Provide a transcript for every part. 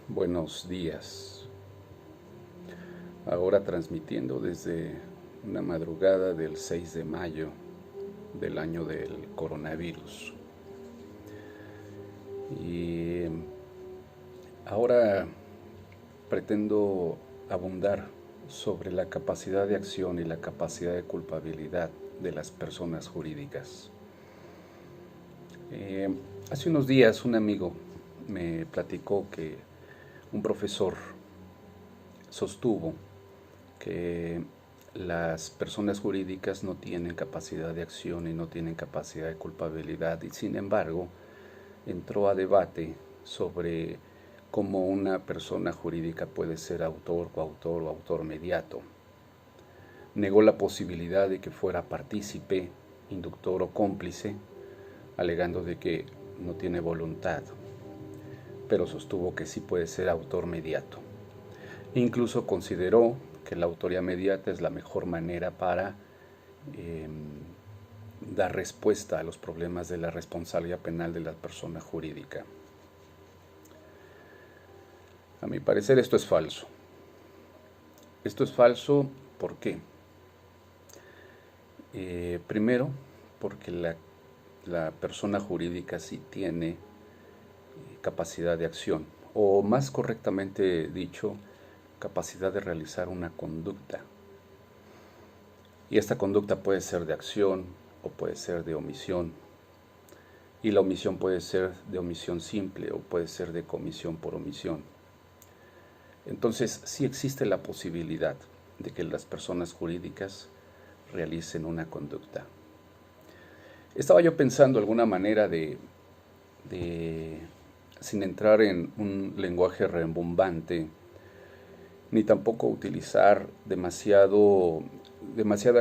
Buenos días. Ahora transmitiendo desde una madrugada del 6 de mayo del año del coronavirus. Y ahora pretendo abundar sobre la capacidad de acción y la capacidad de culpabilidad de las personas jurídicas. Hace unos días un amigo me platicó que un profesor sostuvo que las personas jurídicas no tienen capacidad de acción y no tienen capacidad de culpabilidad, y sin embargo entró a debate sobre cómo una persona jurídica puede ser autor, coautor o autor mediato. Negó la posibilidad de que fuera partícipe, inductor o cómplice, alegando de que no tiene voluntad, pero sostuvo que sí puede ser autor mediato. Incluso consideró que la autoría mediata es la mejor manera para dar respuesta a los problemas de la responsabilidad penal de la persona jurídica. A mi parecer esto es falso. Esto es falso, ¿por qué? Primero, porque la persona jurídica sí tiene capacidad de acción, o más correctamente dicho, capacidad de realizar una conducta. Y esta conducta puede ser de acción o puede ser de omisión. Y la omisión puede ser de omisión simple o puede ser de comisión por omisión. Entonces, sí existe la posibilidad de que las personas jurídicas realicen una conducta. Estaba yo pensando alguna manera de sin entrar en un lenguaje rembombante, ni tampoco utilizar demasiada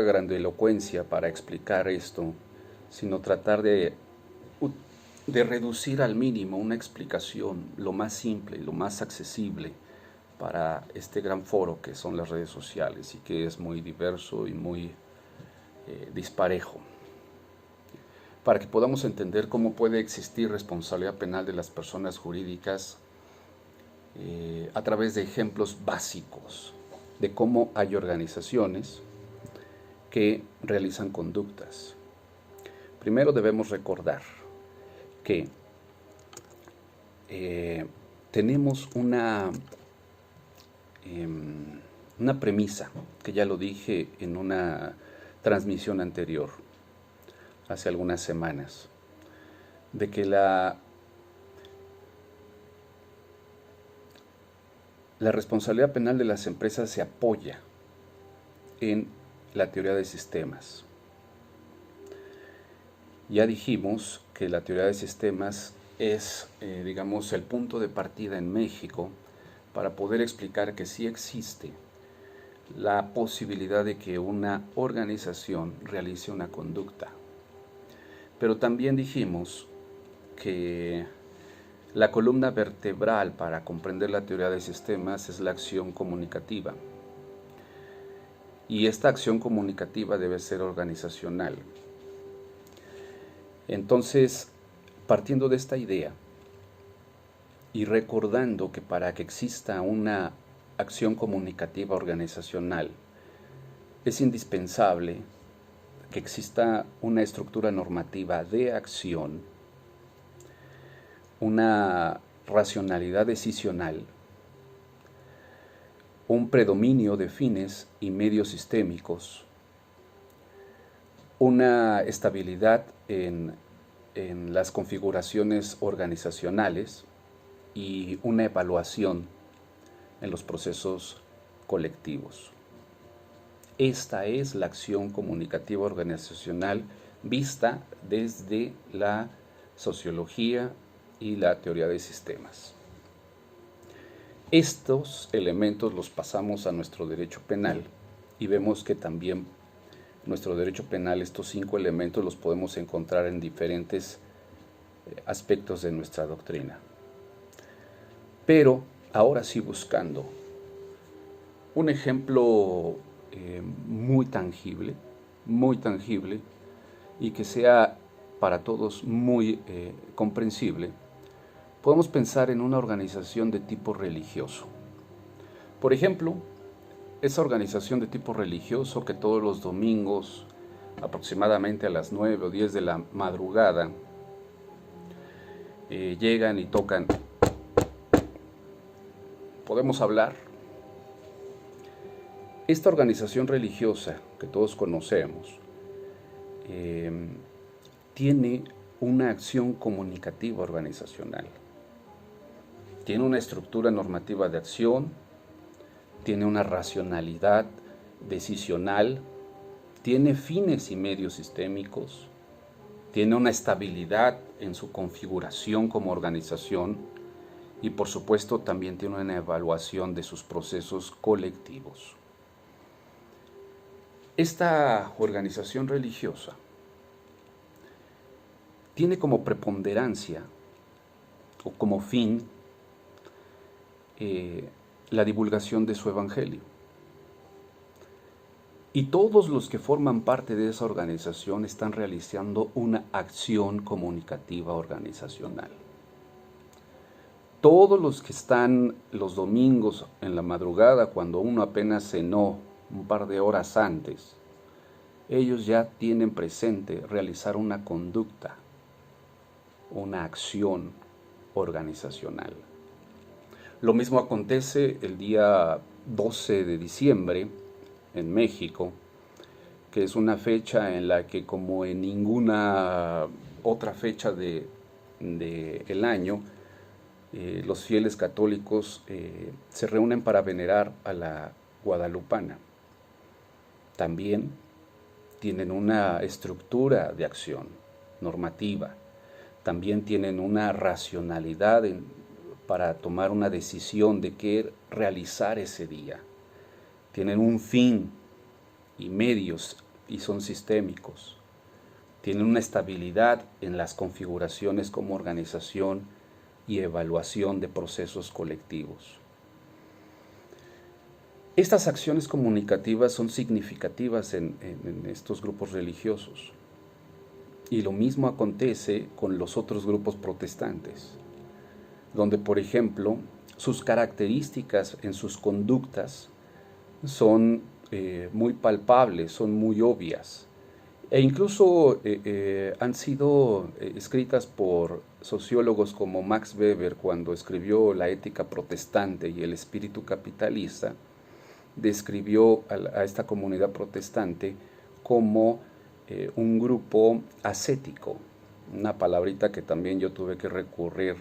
grandilocuencia para explicar esto, sino tratar de reducir al mínimo una explicación lo más simple, lo más accesible para este gran foro que son las redes sociales y que es muy diverso y muy disparejo, para que podamos entender cómo puede existir responsabilidad penal de las personas jurídicas a través de ejemplos básicos de cómo hay organizaciones que realizan conductas. Primero debemos recordar que tenemos una premisa, que ya lo dije en una transmisión anterior, hace algunas semanas, de que la responsabilidad penal de las empresas se apoya en la teoría de sistemas. Ya dijimos que la teoría de sistemas es, digamos, el punto de partida en México para poder explicar que sí existe la posibilidad de que una organización realice una conducta. Pero también dijimos que la columna vertebral para comprender la teoría de sistemas es la acción comunicativa. Y esta acción comunicativa debe ser organizacional. Entonces, partiendo de esta idea y recordando que para que exista una acción comunicativa organizacional es indispensable que exista una estructura normativa de acción, una racionalidad decisional, un predominio de fines y medios sistémicos, una estabilidad en las configuraciones organizacionales y una evaluación en los procesos colectivos. Esta es la acción comunicativa organizacional vista desde la sociología y la teoría de sistemas. Estos elementos los pasamos a nuestro derecho penal y vemos que también nuestro derecho penal, estos 5 elementos los podemos encontrar en diferentes aspectos de nuestra doctrina. Pero ahora sí, buscando un ejemplo muy tangible y que sea para todos muy comprensible, podemos pensar en una organización de tipo religioso. Por ejemplo, esa organización de tipo religioso que todos los domingos, aproximadamente a las 9 o 10 de la madrugada, llegan y tocan. ¿Podemos hablar? Esta organización religiosa que todos conocemos tiene una acción comunicativa organizacional. Tiene una estructura normativa de acción, tiene una racionalidad decisional, tiene fines y medios sistémicos, tiene una estabilidad en su configuración como organización y por supuesto también tiene una evaluación de sus procesos colectivos. Esta organización religiosa tiene como preponderancia o como fin la divulgación de su evangelio. Y todos los que forman parte de esa organización están realizando una acción comunicativa organizacional. Todos los que están los domingos en la madrugada, cuando uno apenas cenó un par de horas antes, ellos ya tienen presente realizar una conducta, una acción organizacional. Lo mismo acontece el día 12 de diciembre en México, que es una fecha en la que, como en ninguna otra fecha del año, los fieles católicos se reúnen para venerar a la guadalupana. También tienen una estructura de acción normativa, también tienen una racionalidad para tomar una decisión de qué realizar ese día. Tienen un fin y medios y son sistémicos. Tienen una estabilidad en las configuraciones como organización y evaluación de procesos colectivos. Estas acciones comunicativas son significativas en estos grupos religiosos. Y lo mismo acontece con los otros grupos protestantes, donde, por ejemplo, sus características en sus conductas son muy palpables, son muy obvias, e incluso han sido escritas por sociólogos como Max Weber cuando escribió La ética protestante y el espíritu capitalista. Describió a esta comunidad protestante como un grupo ascético, una palabrita que también yo tuve que recurrir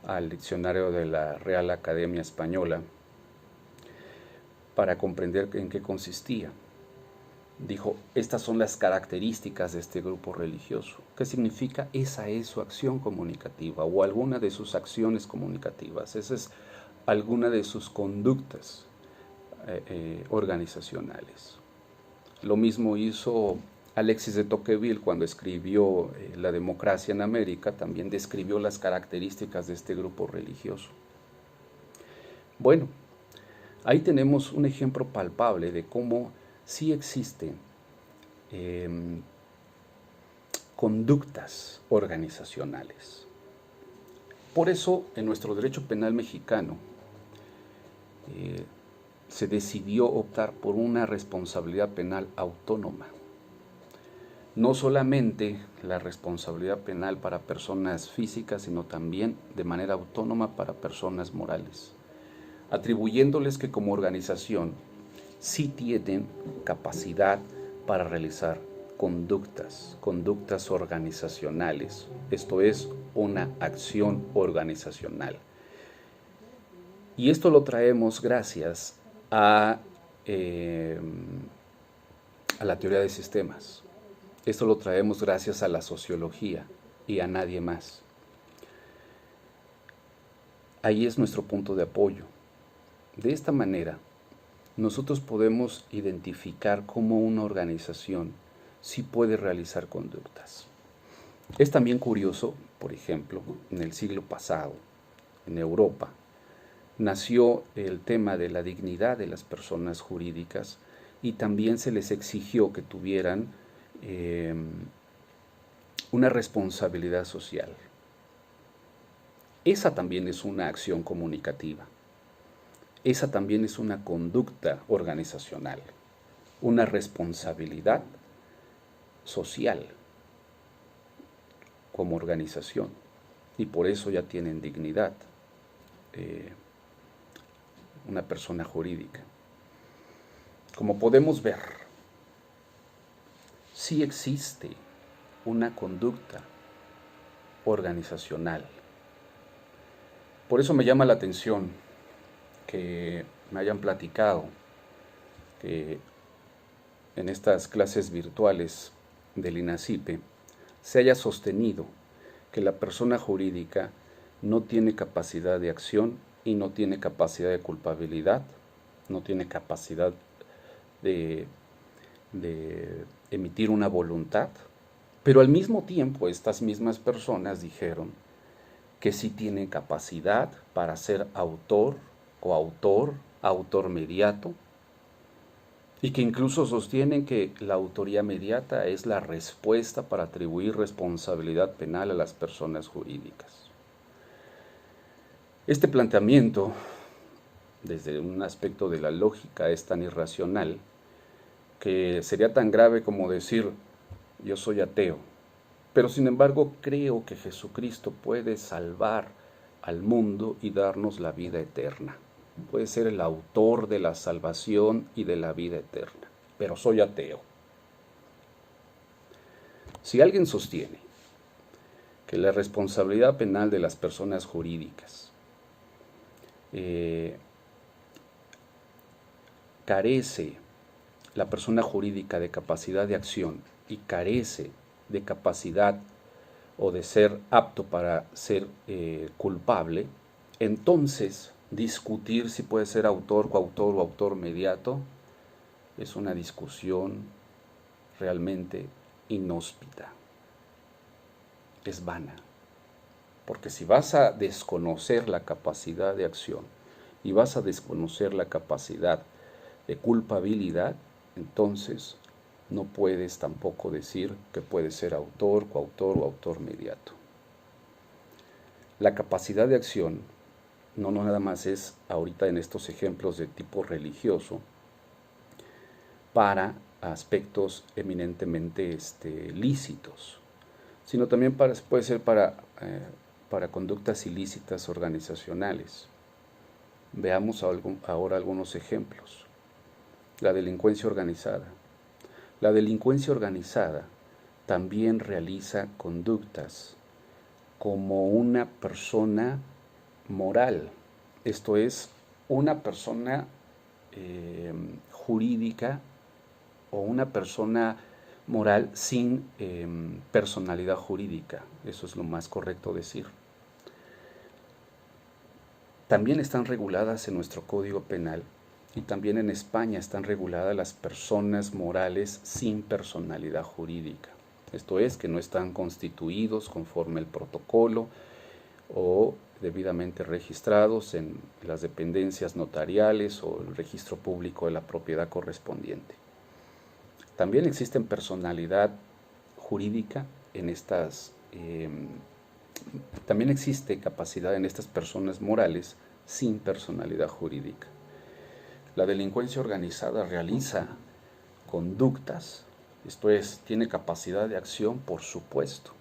al diccionario de la Real Academia Española para comprender en qué consistía. Dijo, estas son las características de este grupo religioso. ¿Qué significa? Esa es su acción comunicativa o alguna de sus acciones comunicativas. Esa es alguna de sus conductas organizacionales. Lo mismo hizo Alexis de Tocqueville cuando escribió La democracia en América, también describió las características de este grupo religioso. Bueno, ahí tenemos un ejemplo palpable de cómo sí existen conductas organizacionales. Por eso, en nuestro derecho penal mexicano, se decidió optar por una responsabilidad penal autónoma. No solamente la responsabilidad penal para personas físicas, sino también de manera autónoma para personas morales, atribuyéndoles que como organización sí tienen capacidad para realizar conductas organizacionales. Esto es una acción organizacional. Y esto lo traemos gracias a la teoría de sistemas. Esto lo traemos gracias a la sociología y a nadie más. Ahí es nuestro punto de apoyo. De esta manera, nosotros podemos identificar cómo una organización sí puede realizar conductas. Es también curioso, por ejemplo, en el siglo pasado, en Europa, nació el tema de la dignidad de las personas jurídicas y también se les exigió que tuvieran una responsabilidad social. esa también es una acción comunicativa. Esa también es una conducta organizacional, una responsabilidad social como organización. Y por eso ya tienen dignidad una persona jurídica. Como podemos ver, sí existe una conducta organizacional. Por eso me llama la atención que me hayan platicado que en estas clases virtuales del INACYPE se haya sostenido que la persona jurídica no tiene capacidad de acción y no tiene capacidad de culpabilidad, no tiene capacidad de emitir una voluntad, pero al mismo tiempo estas mismas personas dijeron que sí tienen capacidad para ser autor, coautor, autor mediato, y que incluso sostienen que la autoría mediata es la respuesta para atribuir responsabilidad penal a las personas jurídicas. Este planteamiento, desde un aspecto de la lógica, es tan irracional que sería tan grave como decir, yo soy ateo, pero sin embargo creo que Jesucristo puede salvar al mundo y darnos la vida eterna. Puede ser el autor de la salvación y de la vida eterna, pero soy ateo. Si alguien sostiene que la responsabilidad penal de las personas jurídicas carece la persona jurídica de capacidad de acción y carece de capacidad o de ser apto para ser culpable, entonces discutir si puede ser autor, coautor o autor mediato es una discusión realmente inhóspita, es vana, porque si vas a desconocer la capacidad de acción y vas a desconocer la capacidad de culpabilidad, entonces no puedes tampoco decir que puede ser autor, coautor o autor mediato. La capacidad de acción no nada más es ahorita en estos ejemplos de tipo religioso para aspectos eminentemente lícitos, sino también puede ser para conductas ilícitas organizacionales. Veamos ahora algunos ejemplos. La delincuencia organizada. La delincuencia organizada también realiza conductas como una persona moral, esto es, una persona jurídica o una persona moral sin personalidad jurídica, eso es lo más correcto decir. También están reguladas en nuestro Código Penal y también en España están reguladas las personas morales sin personalidad jurídica. Esto es, que no están constituidos conforme el protocolo o debidamente registrados en las dependencias notariales o el registro público de la propiedad correspondiente. También existe personalidad jurídica en estas, también existe capacidad en estas personas morales sin personalidad jurídica. La delincuencia organizada realiza conductas, esto es, tiene capacidad de acción, por supuesto.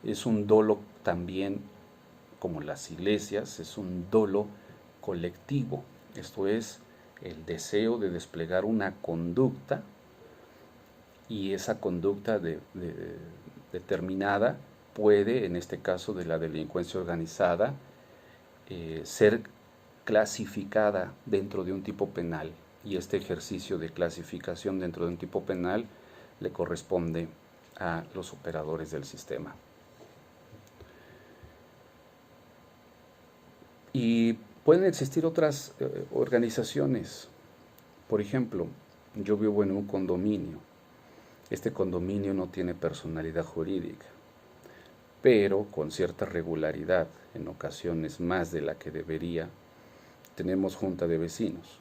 Es un dolo también, como las iglesias, es un dolo colectivo, esto es, el deseo de desplegar una conducta y esa conducta determinada puede, en este caso de la delincuencia organizada, ser clasificada dentro de un tipo penal, y este ejercicio de clasificación dentro de un tipo penal le corresponde a los operadores del sistema. Y pueden existir otras organizaciones. Por ejemplo, yo vivo en un condominio. Este condominio no tiene personalidad jurídica, pero con cierta regularidad, en ocasiones más de la que debería, tenemos junta de vecinos.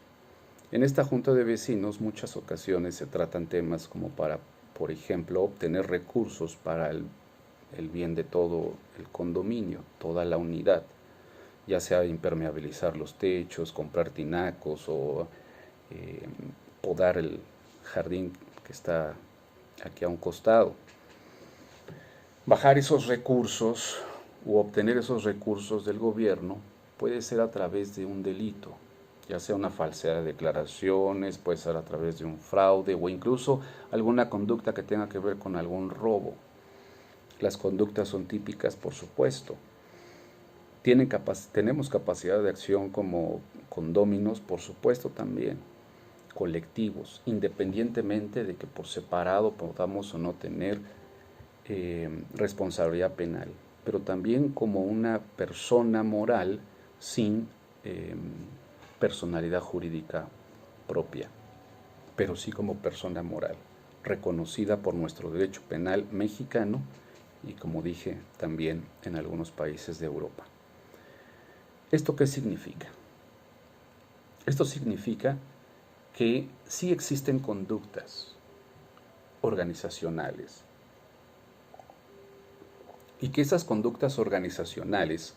En esta junta de vecinos muchas ocasiones se tratan temas como para, por ejemplo, obtener recursos para el el bien de todo el condominio, toda la unidad, ya sea impermeabilizar los techos, comprar tinacos o podar el jardín que está aquí a un costado. Bajar esos recursos u obtener esos recursos del gobierno puede ser a través de un delito, ya sea una falsedad de declaraciones, puede ser a través de un fraude o incluso alguna conducta que tenga que ver con algún robo. Las conductas son típicas, por supuesto. Tenemos capacidad de acción como condóminos, por supuesto también, colectivos, independientemente de que por separado podamos o no tener responsabilidad penal, pero también como una persona moral sin personalidad jurídica propia, pero sí como persona moral, reconocida por nuestro derecho penal mexicano y, como dije, también en algunos países de Europa. ¿Esto qué significa? Esto significa que sí existen conductas organizacionales y que esas conductas organizacionales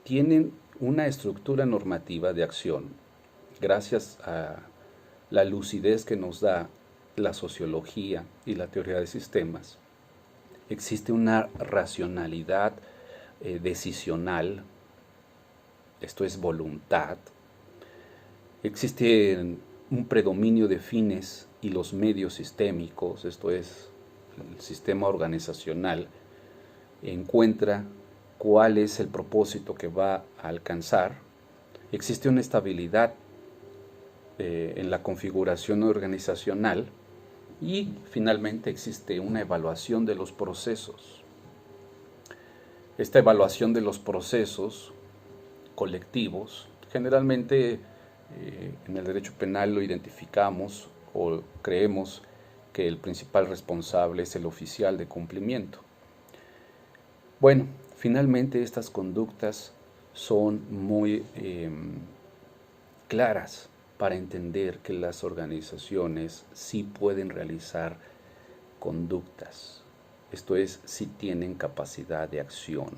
tienen una estructura normativa de acción gracias a la lucidez que nos da la sociología y la teoría de sistemas. Existe una racionalidad decisional, esto es voluntad. Existe un predominio de fines y los medios sistémicos, esto es, el sistema organizacional encuentra cuál es el propósito que va a alcanzar. Existe una estabilidad en la configuración organizacional y finalmente existe una evaluación de los procesos. Esta evaluación de los procesos colectivos, generalmente en el derecho penal lo identificamos o creemos que el principal responsable es el oficial de cumplimiento. Bueno, finalmente estas conductas son muy claras para entender que las organizaciones sí pueden realizar conductas, esto es, sí tienen capacidad de acción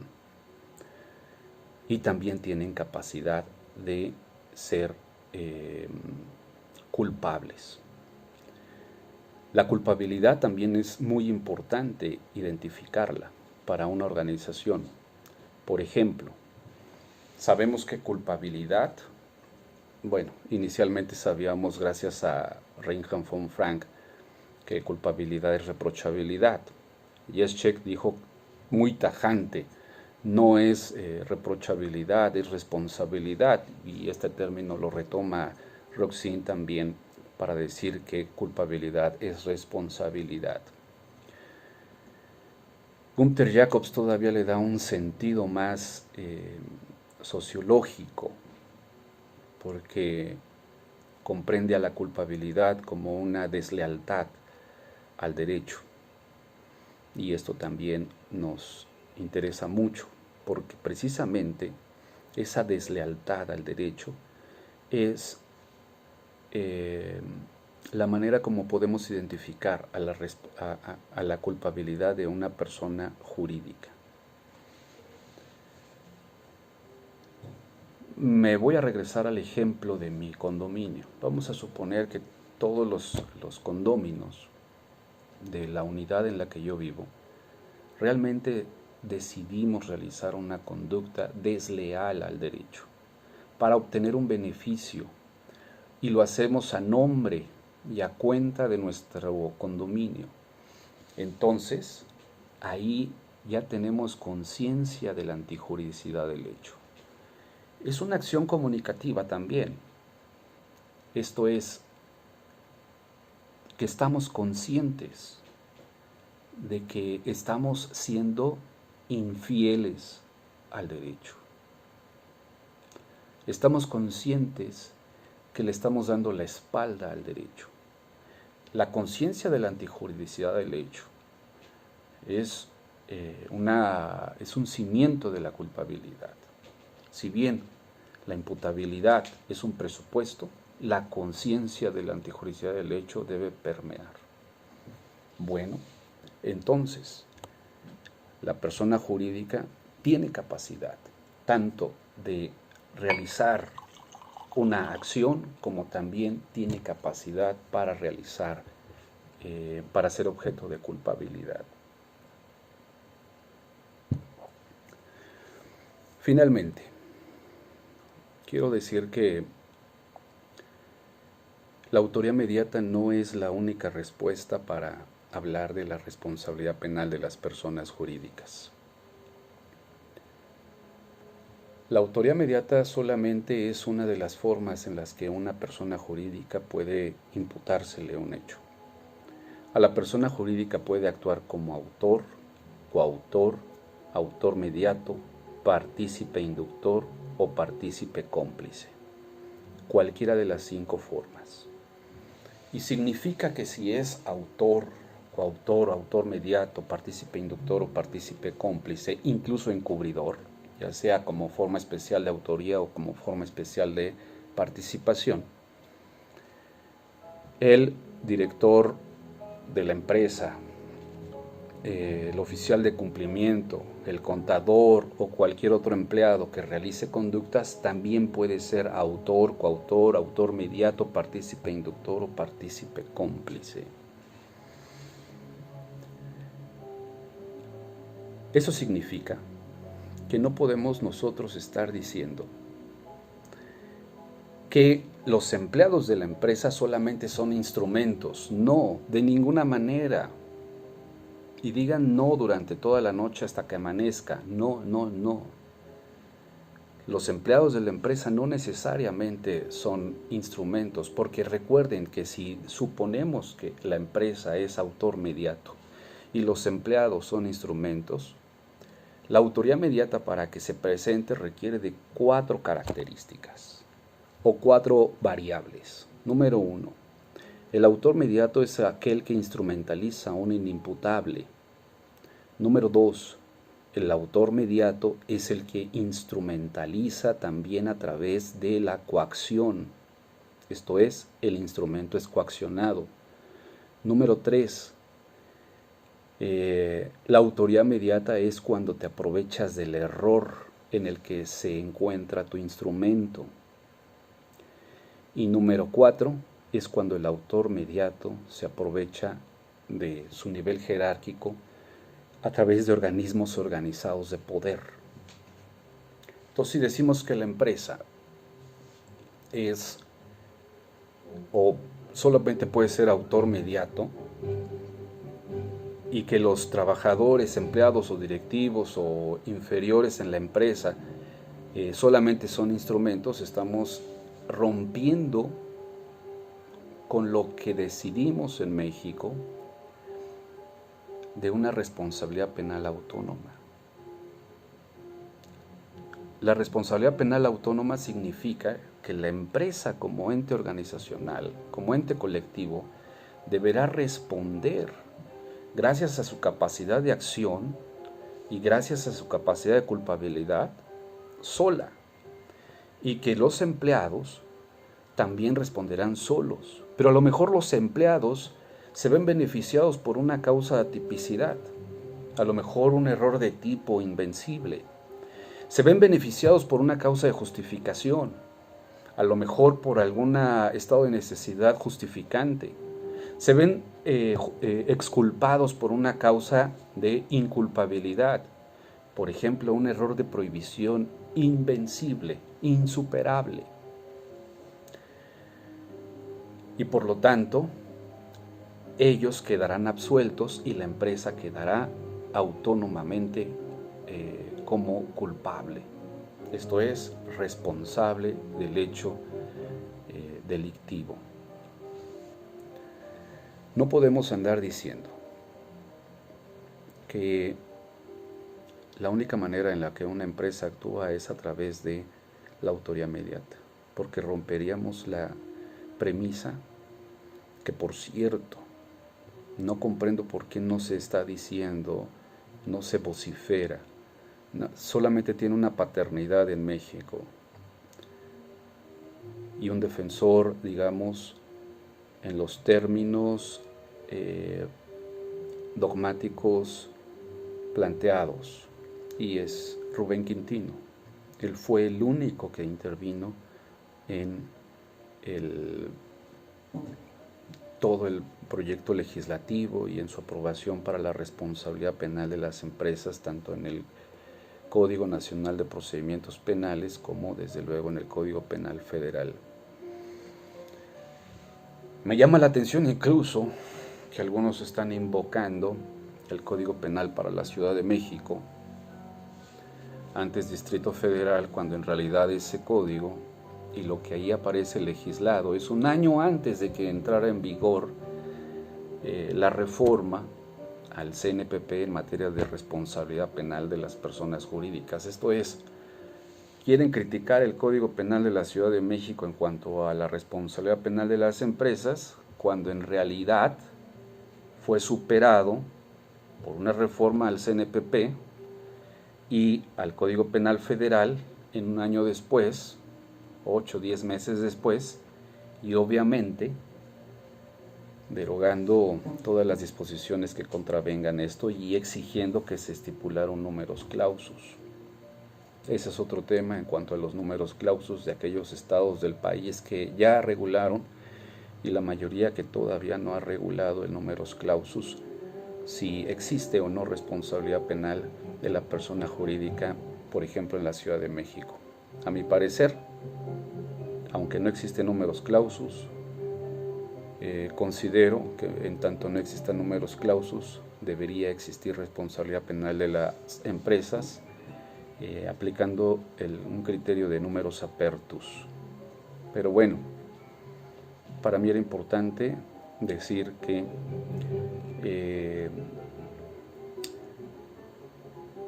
y también tienen capacidad de ser culpables. La culpabilidad también es muy importante identificarla para una organización. Por ejemplo, sabemos que culpabilidad, bueno, inicialmente sabíamos gracias a Reinhard von Frank que culpabilidad es reprochabilidad. Jeschek dijo muy tajante, no es reprochabilidad, es responsabilidad, y este término lo retoma Roxin también para decir que culpabilidad es responsabilidad. Gunther Jacobs todavía le da un sentido más sociológico, porque comprende a la culpabilidad como una deslealtad al derecho. Y esto también nos interesa mucho, porque precisamente esa deslealtad al derecho es la manera como podemos identificar a la culpabilidad de una persona jurídica. Me voy a regresar al ejemplo de mi condominio. Vamos a suponer que todos los condóminos de la unidad en la que yo vivo realmente decidimos realizar una conducta desleal al derecho para obtener un beneficio, y lo hacemos a nombre y a cuenta de nuestro condominio. Entonces, ahí ya tenemos conciencia de la antijuridicidad del hecho. Es una acción comunicativa también. Esto es, que estamos conscientes de que estamos siendo infieles al derecho. Estamos conscientes que le estamos dando la espalda al derecho. La conciencia de la antijuridicidad del hecho es un cimiento de la culpabilidad. Si bien la imputabilidad es un presupuesto, la conciencia de la antijuridicidad del hecho debe permear. Bueno, entonces, La persona jurídica tiene capacidad tanto de realizar una acción como también tiene capacidad para realizar, para ser objeto de culpabilidad. Finalmente, quiero decir que la autoría mediata no es la única respuesta para hablar de la responsabilidad penal de las personas jurídicas. La autoría mediata solamente es una de las formas en las que una persona jurídica puede imputársele un hecho. A la persona jurídica puede actuar como autor, coautor, autor mediato, partícipe inductor o partícipe cómplice. Cualquiera de las 5 formas. Y significa que si es autor, coautor, autor mediato, partícipe inductor o partícipe cómplice, incluso encubridor, ya sea como forma especial de autoría o como forma especial de participación, el director de la empresa, el oficial de cumplimiento, el contador o cualquier otro empleado que realice conductas también puede ser autor, coautor, autor mediato, partícipe inductor o partícipe cómplice. Eso significa que no podemos nosotros estar diciendo que los empleados de la empresa solamente son instrumentos. No, de ninguna manera. Y digan no durante toda la noche hasta que amanezca. No, no, no. Los empleados de la empresa no necesariamente son instrumentos, porque recuerden que si suponemos que la empresa es autor mediato y los empleados son instrumentos, la autoría mediata para que se presente requiere de 4 características o 4 variables. Número 1. El autor mediato es aquel que instrumentaliza a un inimputable. Número 2. El autor mediato es el que instrumentaliza también a través de la coacción. Esto es, el instrumento es coaccionado. Número 3. La autoría mediata es cuando te aprovechas del error en el que se encuentra tu instrumento. Y número 4 es cuando el autor mediato se aprovecha de su nivel jerárquico a través de organismos organizados de poder. Entonces, si decimos que la empresa es o solamente puede ser autor mediato y que los trabajadores, empleados o directivos o inferiores en la empresa solamente son instrumentos, estamos rompiendo con lo que decidimos en México de una responsabilidad penal autónoma. La responsabilidad penal autónoma significa que la empresa como ente organizacional, como ente colectivo, deberá responder gracias a su capacidad de acción y gracias a su capacidad de culpabilidad sola, y que los empleados también responderán solos, pero a lo mejor los empleados se ven beneficiados por una causa de atipicidad, a lo mejor un error de tipo invencible, se ven beneficiados por una causa de justificación, a lo mejor por algún estado de necesidad justificante, se ven exculpados por una causa de inculpabilidad, por ejemplo, un error de prohibición invencible, insuperable. Y por lo tanto, ellos quedarán absueltos y la empresa quedará autónomamente como culpable. Esto es, responsable del hecho delictivo. No podemos andar diciendo que la única manera en la que una empresa actúa es a través de la autoría mediata, porque romperíamos la premisa que, por cierto, no comprendo por qué no se está diciendo, no se vocifera, solamente tiene una paternidad en México y un defensor, digamos, en los términos dogmáticos planteados, y es Rubén Quintino. Él fue el único que intervino en todo el proyecto legislativo y en su aprobación para la responsabilidad penal de las empresas, tanto en el Código Nacional de Procedimientos Penales como desde luego en el Código Penal Federal. Me llama la atención incluso que algunos están invocando el Código Penal para la Ciudad de México, antes Distrito Federal, cuando en realidad ese código y lo que ahí aparece legislado es un año antes de que entrara en vigor la reforma al CNPP en materia de responsabilidad penal de las personas jurídicas. Esto es, quieren criticar el Código Penal de la Ciudad de México en cuanto a la responsabilidad penal de las empresas, cuando en realidad fue superado por una reforma al CNPP y al Código Penal Federal en un año después, 8 o 10 meses después, y obviamente derogando todas las disposiciones que contravengan esto y exigiendo que se estipularon números clausus. Ese es otro tema en cuanto a los números clausus de aquellos estados del país que ya regularon y la mayoría que todavía no ha regulado el números clausus, si existe o no responsabilidad penal de la persona jurídica, por ejemplo en la Ciudad de México. A mi parecer, aunque no existen números clausus, considero que en tanto no existan números clausus, debería existir responsabilidad penal de las empresas, aplicando un criterio de números apertus. Pero bueno, para mí era importante decir que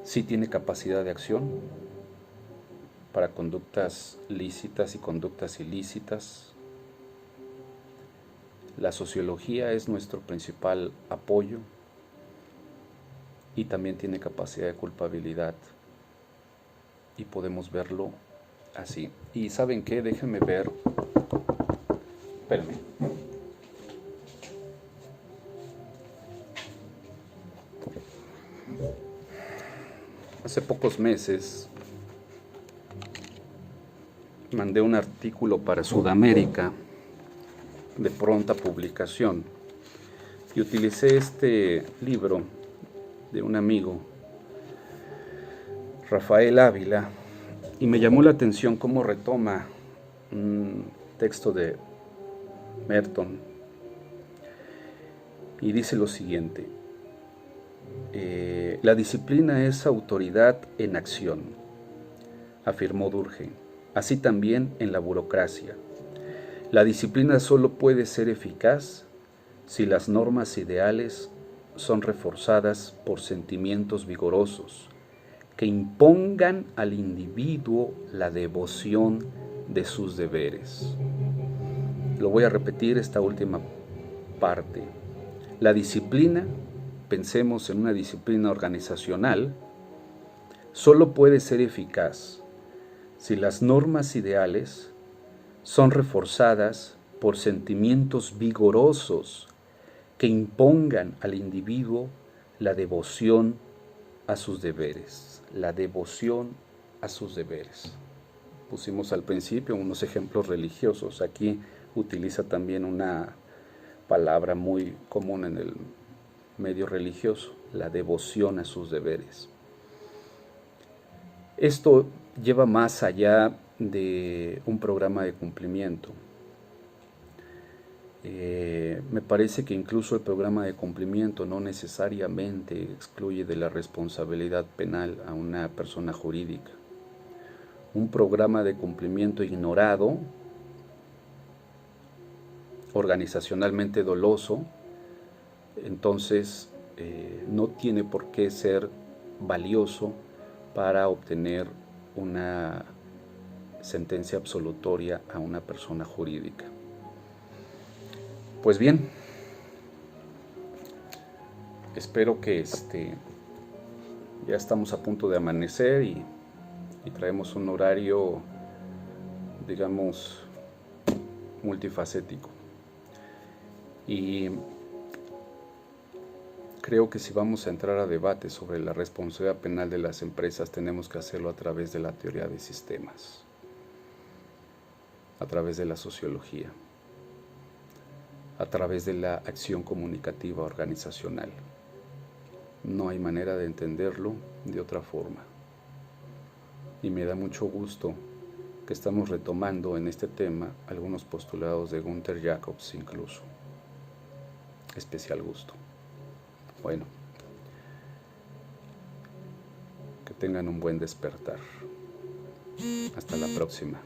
sí tiene capacidad de acción para conductas lícitas y conductas ilícitas. La sociología es nuestro principal apoyo y también tiene capacidad de culpabilidad y podemos verlo así. Y ¿saben qué? Déjenme ver. Espérenme. Hace pocos meses mandé un artículo para Sudamérica de pronta publicación y utilicé este libro de un amigo, Rafael Ávila, y me llamó la atención cómo retoma un texto de Merton y dice lo siguiente: la disciplina es autoridad en acción, afirmó Durkheim, así también en la burocracia. La disciplina solo puede ser eficaz si las normas ideales son reforzadas por sentimientos vigorosos que impongan al individuo la devoción de sus deberes. Lo voy a repetir esta última parte. La disciplina, pensemos en una disciplina organizacional, solo puede ser eficaz si las normas ideales son reforzadas por sentimientos vigorosos que impongan al individuo la devoción a sus deberes. La devoción a sus deberes. Pusimos al principio unos ejemplos religiosos. Aquí utiliza también una palabra muy común en el medio religioso, la devoción a sus deberes. Esto lleva más allá de un programa de cumplimiento. Me parece que incluso el programa de cumplimiento no necesariamente excluye de la responsabilidad penal a una persona jurídica. Un programa de cumplimiento ignorado, organizacionalmente doloso, entonces no tiene por qué ser valioso para obtener una sentencia absolutoria a una persona jurídica. Pues bien, espero que ya estamos a punto de amanecer y traemos un horario, digamos, multifacético. Y creo que si vamos a entrar a debate sobre la responsabilidad penal de las empresas, tenemos que hacerlo a través de la teoría de sistemas, a través de la sociología, a través de la acción comunicativa organizacional. No hay manera de entenderlo de otra forma. Y me da mucho gusto que estamos retomando en este tema algunos postulados de Gunther Jacobs incluso. Especial gusto. Bueno, que tengan un buen despertar. Hasta la próxima.